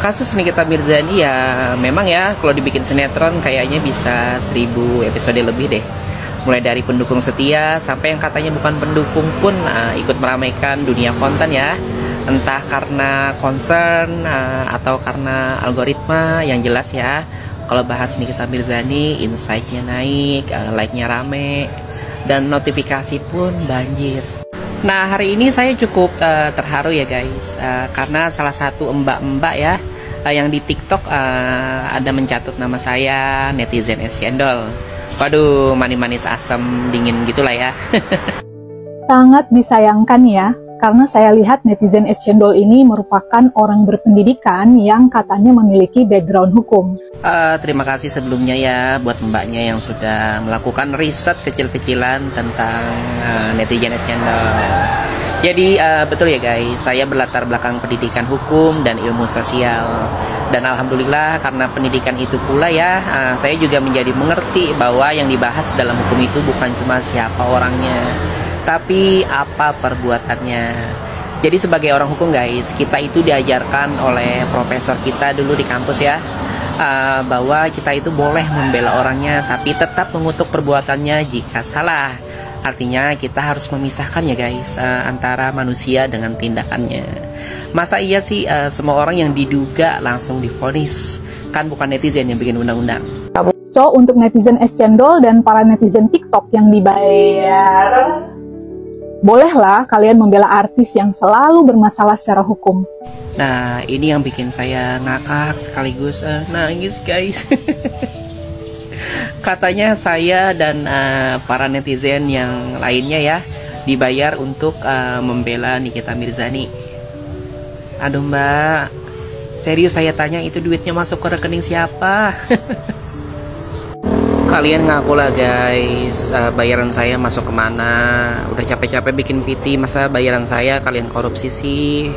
Kasus Nikita Mirzani ya memang ya kalau dibikin sinetron kayaknya bisa 1000 episode lebih deh. Mulai dari pendukung setia sampai yang katanya bukan pendukung pun ikut meramaikan dunia konten ya. Entah karena concern atau karena algoritma, yang jelas ya. Kalau bahas Nikita Mirzani, insight-nya naik, like-nya rame, dan notifikasi pun banjir. Nah, hari ini saya cukup terharu ya guys, karena salah satu mbak-mbak ya yang di TikTok ada mencatut nama saya, netizen es cendol. Waduh, manis-manis asam dingin gitulah ya. Sangat disayangkan ya, karena saya lihat netizen es cendol ini merupakan orang berpendidikan yang katanya memiliki background hukum. Terima kasih sebelumnya ya buat mbaknya yang sudah melakukan riset kecil-kecilan tentang netizen es cendol. Jadi betul ya guys, saya berlatar belakang pendidikan hukum dan ilmu sosial. Dan alhamdulillah karena pendidikan itu pula ya, saya juga menjadi mengerti bahwa yang dibahas dalam hukum itu bukan cuma siapa orangnya, tapi apa perbuatannya. Jadi sebagai orang hukum guys, kita itu diajarkan oleh profesor kita dulu di kampus ya, bahwa kita itu boleh membela orangnya tapi tetap mengutuk perbuatannya jika salah. Artinya kita harus memisahkan ya guys, antara manusia dengan tindakannya. Masa iya sih semua orang yang diduga langsung divonis? Kan bukan netizen yang bikin undang-undang. So untuk netizen es cendol dan para netizen TikTok yang dibayar, bolehlah kalian membela artis yang selalu bermasalah secara hukum. Nah, ini yang bikin saya ngakak sekaligus nangis guys. Katanya saya dan para netizen yang lainnya ya dibayar untuk membela Nikita Mirzani. Aduh mbak, serius saya tanya, itu duitnya masuk ke rekening siapa? Kalian ngaku lah guys, bayaran saya masuk kemana? Udah capek-capek bikin PT, masa bayaran saya kalian korupsi sih?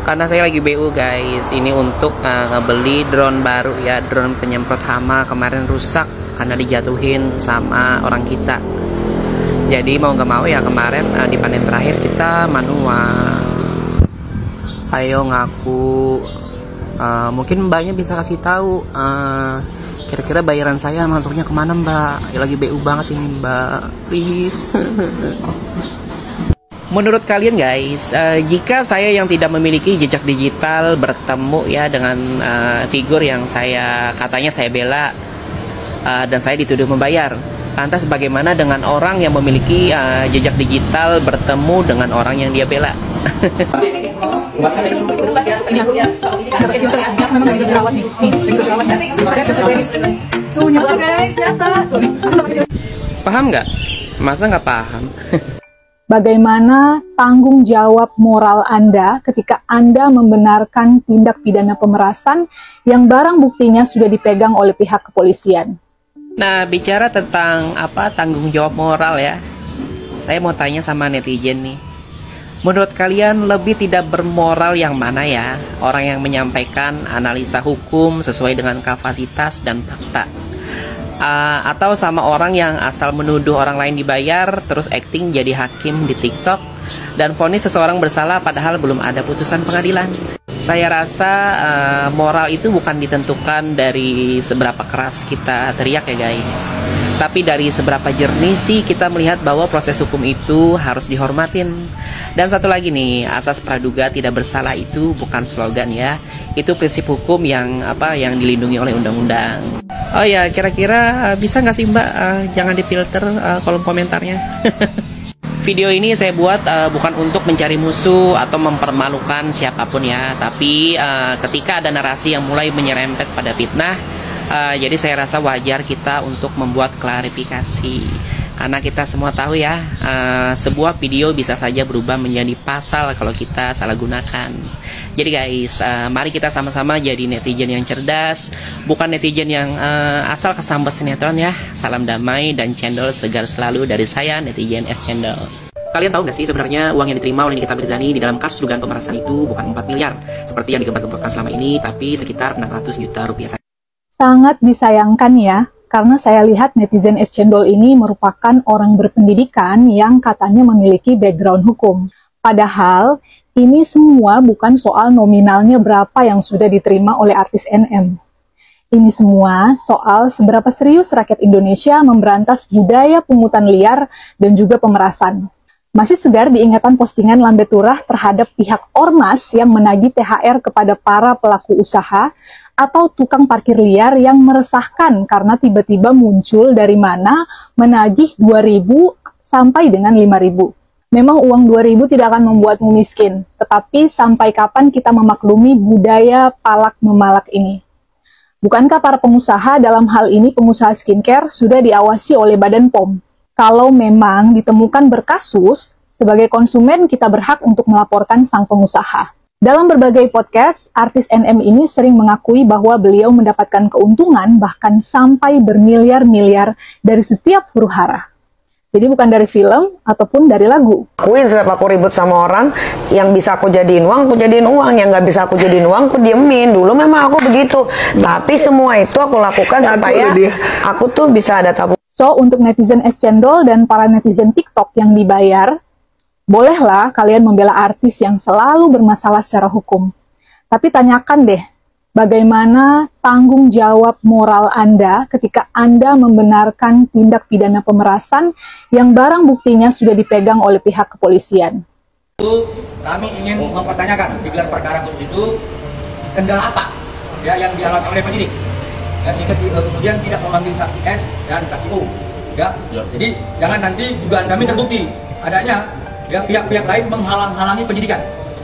Karena saya lagi BU guys, ini untuk ngebeli drone baru ya, drone penyemprot hama, kemarin rusak karena dijatuhin sama orang kita. Jadi mau gak mau ya kemarin di panen terakhir kita manual. Ayo ngaku, mungkin mbaknya bisa kasih tahu kira-kira bayaran saya masuknya kemana mbak? Ya lagi BU banget ini mbak, please. Menurut kalian guys, jika saya yang tidak memiliki jejak digital bertemu ya dengan figur yang katanya saya bela dan saya dituduh membayar, lantas bagaimana dengan orang yang memiliki jejak digital bertemu dengan orang yang dia bela? Paham nggak? Masa nggak paham? Bagaimana tanggung jawab moral Anda ketika Anda membenarkan tindak pidana pemerasan yang barang buktinya sudah dipegang oleh pihak kepolisian? Nah, bicara tentang tanggung jawab moral ya, saya mau tanya sama netizen nih. Menurut kalian lebih tidak bermoral yang mana ya? Orang yang menyampaikan analisa hukum sesuai dengan kapasitas dan fakta, atau sama orang yang asal menuduh orang lain dibayar terus acting jadi hakim di TikTok dan vonis seseorang bersalah padahal belum ada putusan pengadilan? Saya rasa moral itu bukan ditentukan dari seberapa keras kita teriak ya guys, tapi dari seberapa jernih sih kita melihat bahwa proses hukum itu harus dihormatin. Dan satu lagi nih, asas praduga tidak bersalah itu bukan slogan ya, itu prinsip hukum yang dilindungi oleh undang-undang. Oh ya, kira-kira bisa nggak sih mbak jangan difilter kolom komentarnya? Video ini saya buat bukan untuk mencari musuh atau mempermalukan siapapun ya, tapi ketika ada narasi yang mulai menyerempet pada fitnah, jadi saya rasa wajar kita untuk membuat klarifikasi. Karena kita semua tahu ya, sebuah video bisa saja berubah menjadi pasal kalau kita salah gunakan. Jadi guys, mari kita sama-sama jadi netizen yang cerdas, bukan netizen yang asal kesambet sinetron ya. Salam damai dan cendol segar selalu dari saya, netizen es cendol. Kalian tahu gak sih sebenarnya uang yang diterima oleh Nikita Mirzani di dalam kasus dugaan pemerasan itu bukan 4 miliar seperti yang digembar-gemborkan selama ini, tapi sekitar 600 juta rupiah saja. Sangat disayangkan ya, karena saya lihat netizen es cendol ini merupakan orang berpendidikan yang katanya memiliki background hukum. Padahal Ini semua bukan soal nominalnya berapa yang sudah diterima oleh artis NM. Ini semua soal seberapa serius rakyat Indonesia memberantas budaya pungutan liar dan juga pemerasan. Masih segar diingatan postingan Lambe Turah terhadap pihak ormas yang menagih THR kepada para pelaku usaha atau tukang parkir liar yang meresahkan karena tiba-tiba muncul dari mana menagih 2.000 sampai dengan 5.000. Memang uang 2.000 tidak akan membuatmu miskin, tetapi sampai kapan kita memaklumi budaya palak memalak ini? Bukankah para pengusaha, dalam hal ini pengusaha skincare, sudah diawasi oleh Badan POM? Kalau memang ditemukan berkasus, sebagai konsumen kita berhak untuk melaporkan sang pengusaha. Dalam berbagai podcast, artis NM ini sering mengakui bahwa beliau mendapatkan keuntungan bahkan sampai bermiliar-miliar dari setiap huru hara. Jadi bukan dari film ataupun dari lagu. Akuin setiap aku ribut sama orang, yang bisa aku jadiin uang, yang nggak bisa aku jadiin uang, aku diemin. Dulu memang aku begitu, tapi semua itu aku lakukan supaya aku tuh bisa ada tabungan. So, untuk netizen es cendol dan para netizen TikTok yang dibayar, bolehlah kalian membela artis yang selalu bermasalah secara hukum. Tapi tanyakan deh, bagaimana tanggung jawab moral Anda ketika Anda membenarkan tindak pidana pemerasan yang barang buktinya sudah dipegang oleh pihak kepolisian? Kami ingin mempertanyakan di gelar perkara khusus itu kendala apa ya yang dialami oleh penyidik, ya, sehingga kemudian tidak memanggil saksi S dan saksi U. Ya. Jadi jangan nanti dugaan kami terbukti adanya ya pihak-pihak lain menghalang-halangi penyidikan.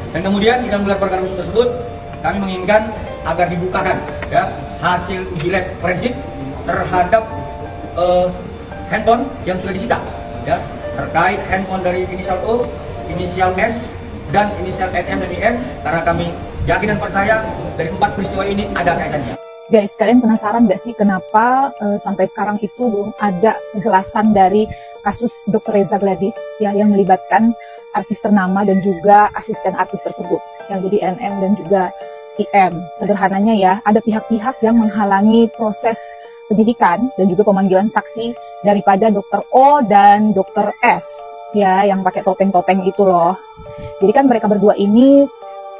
Dan kemudian di dalam gelar perkara khusus tersebut kami menginginkan agar dibukakan ya hasil uji lab forensik terhadap handphone yang sudah disita ya terkait handphone dari inisial O, inisial S dan inisial SM dan IM, karena kami yakin dan percaya dari 4 peristiwa ini ada kaitannya. Guys, kalian penasaran gak sih kenapa sampai sekarang itu belum ada kejelasan dari kasus Dr. Reza Gladys ya, yang melibatkan artis ternama dan juga asisten artis tersebut yang jadi NM dan juga IM. Sederhananya ya, ada pihak-pihak yang menghalangi proses penyidikan dan juga pemanggilan saksi daripada Dr. O dan Dr. S ya, yang pakai topeng-topeng itu loh. Jadi kan mereka berdua ini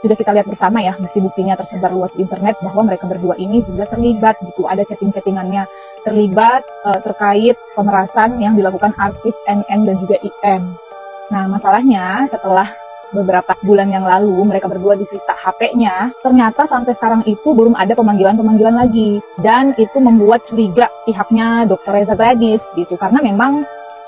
sudah kita lihat bersama ya, bukti-buktinya tersebar luas di internet bahwa mereka berdua ini juga terlibat gitu, ada chatting-chattingannya terlibat terkait pemerasan yang dilakukan artis NM dan juga IM. Nah, masalahnya setelah beberapa bulan yang lalu mereka berdua disita HP-nya, ternyata sampai sekarang itu belum ada pemanggilan-pemanggilan lagi, dan itu membuat curiga pihaknya Dr. Reza Gladys gitu, karena memang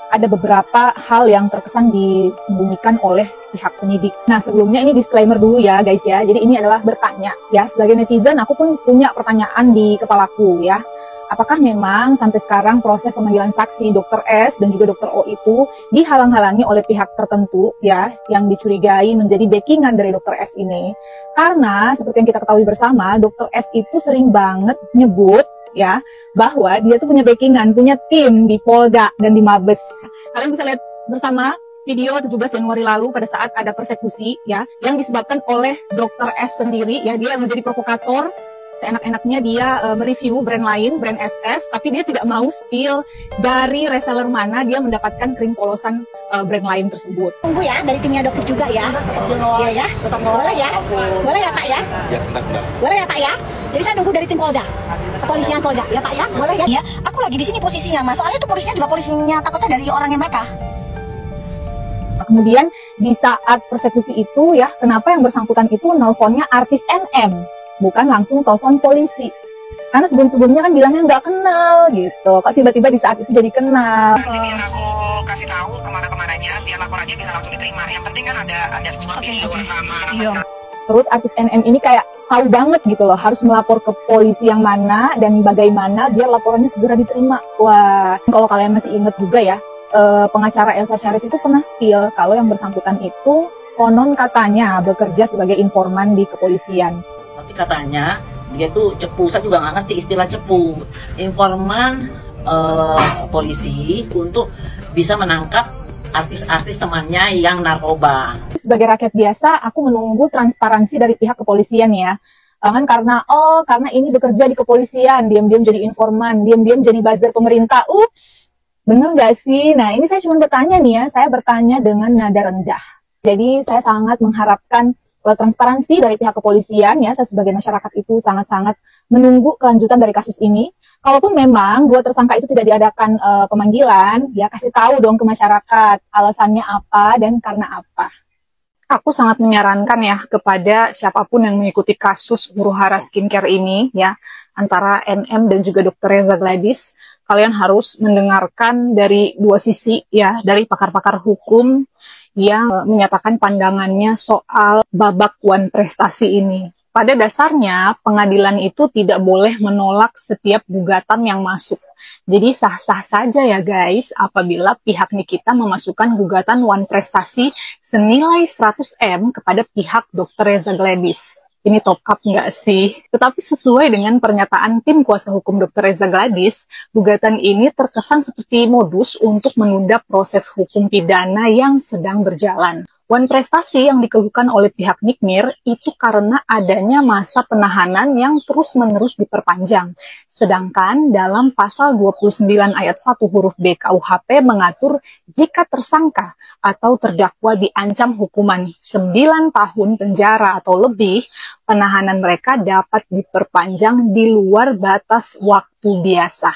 ada beberapa hal yang terkesan disembunyikan oleh pihak penyidik. Nah, sebelumnya ini disclaimer dulu ya guys ya, jadi ini adalah bertanya ya, sebagai netizen aku pun punya pertanyaan di kepalaku ya. Apakah memang sampai sekarang proses pemanggilan saksi Dr. S dan juga Dr. O itu dihalang-halangi oleh pihak tertentu ya, yang dicurigai menjadi backingan dari Dr. S ini? Karena seperti yang kita ketahui bersama, Dr. S itu sering banget nyebut ya bahwa dia tuh punya backingan, punya tim di Polda dan di Mabes. Kalian bisa lihat bersama video 17 Januari lalu pada saat ada persekusi ya yang disebabkan oleh Dr. S sendiri ya, dia yang menjadi provokator. Seenak-enaknya dia mereview brand lain, brand SS, tapi dia tidak mau spill dari reseller mana dia mendapatkan krim polosan brand lain tersebut. Tunggu ya, dari timnya dokter juga ya. Iya ya, boleh ya? Boleh ya Pak ya? Ya, sebentar. Boleh ya Pak ya? Jadi saya nunggu dari tim Polda, kepolisian Polda, ya Pak ya? Boleh ya? Iya, aku lagi di sini posisinya Mas, soalnya itu polisinya juga polisinya takutnya dari orangnya mereka. Kemudian di saat persekusi itu ya, kenapa yang bersangkutan itu nelponnya artis NM? Bukan langsung telepon polisi. Karena sebelum-sebelumnya kan bilangnya nggak kenal gitu. Kok tiba-tiba di saat itu jadi kenal. Biar aku kasih tahu kemana-kemananya, biar laporannya bisa langsung diterima. Yang penting kan ada semua video rekaman. Iya. Terus artis NM ini kayak tahu banget gitu loh, harus melapor ke polisi yang mana dan bagaimana biar laporannya segera diterima. Wah, kalau kalian masih ingat juga ya, pengacara Elsa Sharif itu pernah spill kalau yang bersangkutan itu konon katanya bekerja sebagai informan di kepolisian. Tapi katanya dia tuh cepu, saya juga nggak ngerti istilah cepu, informan polisi untuk bisa menangkap artis-artis temannya yang narkoba. Sebagai rakyat biasa, aku menunggu transparansi dari pihak kepolisian ya. Kan karena ini bekerja di kepolisian, diam-diam jadi informan, diam-diam jadi buzzer pemerintah. Ups, bener gak sih? Nah, ini saya cuma bertanya nih ya, saya bertanya dengan nada rendah. Jadi saya sangat mengharapkan transparansi dari pihak kepolisian ya. Saya sebagai masyarakat itu sangat-sangat menunggu kelanjutan dari kasus ini. Kalaupun memang dua tersangka itu tidak diadakan pemanggilan, ya kasih tahu dong ke masyarakat alasannya apa dan karena apa. Aku sangat menyarankan ya kepada siapapun yang mengikuti kasus Huru Hara Skincare ini ya, antara NM dan juga Dr. Reza Gladys, kalian harus mendengarkan dari dua sisi ya, dari pakar-pakar hukum yang menyatakan pandangannya soal babak wan prestasi ini. Pada dasarnya, pengadilan itu tidak boleh menolak setiap gugatan yang masuk. Jadi sah-sah saja ya guys, apabila pihak Nikita memasukkan gugatan wan prestasi senilai 100M kepada pihak Dr. Reza Gladys. Ini top up nggak sih? Tetapi sesuai dengan pernyataan tim kuasa hukum Dr. Reza Gladys, gugatan ini terkesan seperti modus untuk menunda proses hukum pidana yang sedang berjalan. Wan prestasi yang dikeluhkan oleh pihak Nikmir itu karena adanya masa penahanan yang terus-menerus diperpanjang. Sedangkan dalam pasal 29 ayat 1 huruf B KUHP mengatur jika tersangka atau terdakwa diancam hukuman 9 tahun penjara atau lebih, penahanan mereka dapat diperpanjang di luar batas waktu biasa.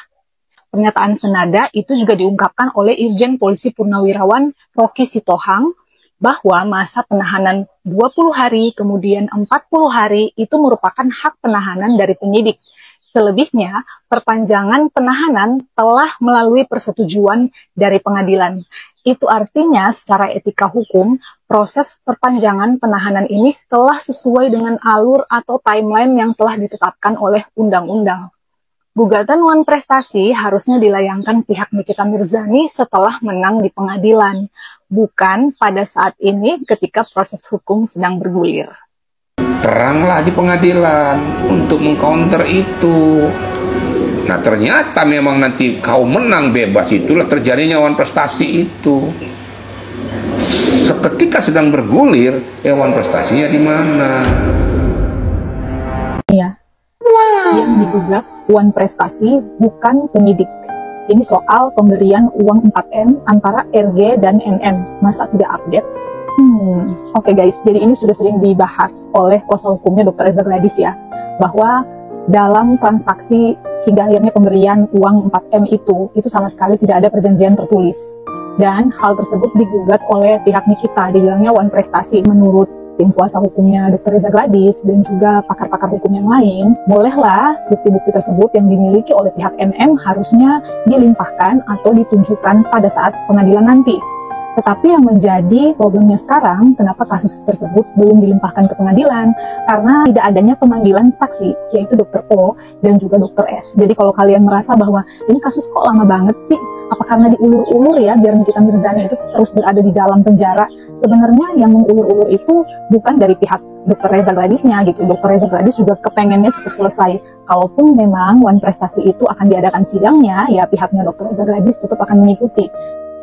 Pernyataan senada itu juga diungkapkan oleh Irjen Polisi Purnawirawan Rocky Sitohang, bahwa masa penahanan 20 hari, kemudian 40 hari itu merupakan hak penahanan dari penyidik. Selebihnya, perpanjangan penahanan telah melalui persetujuan dari pengadilan. Itu artinya secara etika hukum, proses perpanjangan penahanan ini telah sesuai dengan alur atau timeline yang telah ditetapkan oleh undang-undang. Gugatan wan prestasi harusnya dilayangkan pihak Nikita Mirzani setelah menang di pengadilan, bukan pada saat ini ketika proses hukum sedang bergulir. Teranglah di pengadilan untuk mengcounter itu. Nah ternyata memang nanti kau menang bebas, itulah terjadinya wan prestasi itu. Seketika sedang bergulir, wan prestasinya di mana? Iya. Yang digugat wan prestasi bukan penyidik. Ini soal pemberian uang 4M antara RG dan NM. Masa tidak update? Oke guys, jadi ini sudah sering dibahas oleh kuasa hukumnya Dr. Reza Gladys ya, bahwa dalam transaksi hingga akhirnya pemberian uang 4M itu sama sekali tidak ada perjanjian tertulis. Dan hal tersebut digugat oleh pihak Nikita, dibilangnya wan prestasi. Menurut tim kuasa hukumnya Dr. Reza Gladys dan juga pakar-pakar hukum yang lain, bolehlah bukti-bukti tersebut yang dimiliki oleh pihak NM harusnya dilimpahkan atau ditunjukkan pada saat pengadilan nanti. Tetapi yang menjadi problemnya sekarang, kenapa kasus tersebut belum dilimpahkan ke pengadilan? Karena tidak adanya pemanggilan saksi, yaitu Dr. O dan juga Dr. S. Jadi kalau kalian merasa bahwa ini kasus kok lama banget sih, apa karena diulur-ulur ya biar Nikita Mirzani itu terus berada di dalam penjara? Sebenarnya yang mengulur-ulur itu bukan dari pihak Dr. Reza Gladysnya gitu. Dr. Reza Gladys juga kepengennya cepat selesai. Kalaupun memang wan prestasi itu akan diadakan sidangnya, ya pihaknya Dr. Reza Gladys tetap akan mengikuti.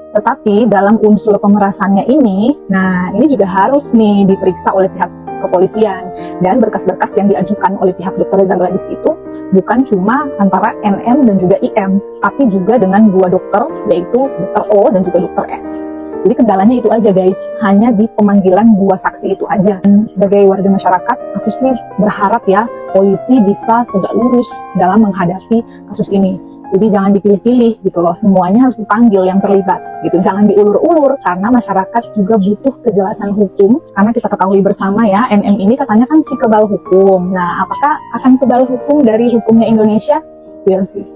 Tetapi dalam unsur pemerasannya ini, nah ini juga harus nih diperiksa oleh pihak kepolisian. Dan berkas-berkas yang diajukan oleh pihak Dr. Reza Gladys itu bukan cuma antara NM dan juga IM, tapi juga dengan dua dokter, yaitu Dr. O dan juga Dr. S. Jadi kendalanya itu aja guys, hanya di pemanggilan dua saksi itu aja. Dan sebagai warga masyarakat, aku sih berharap ya polisi bisa tegak lurus dalam menghadapi kasus ini. Jadi jangan dipilih-pilih gitu loh, semuanya harus dipanggil yang terlibat gitu. Jangan diulur-ulur karena masyarakat juga butuh kejelasan hukum. Karena kita ketahui bersama ya, NM ini katanya kan si kebal hukum. Nah, apakah akan kebal hukum dari hukumnya Indonesia? We'll see.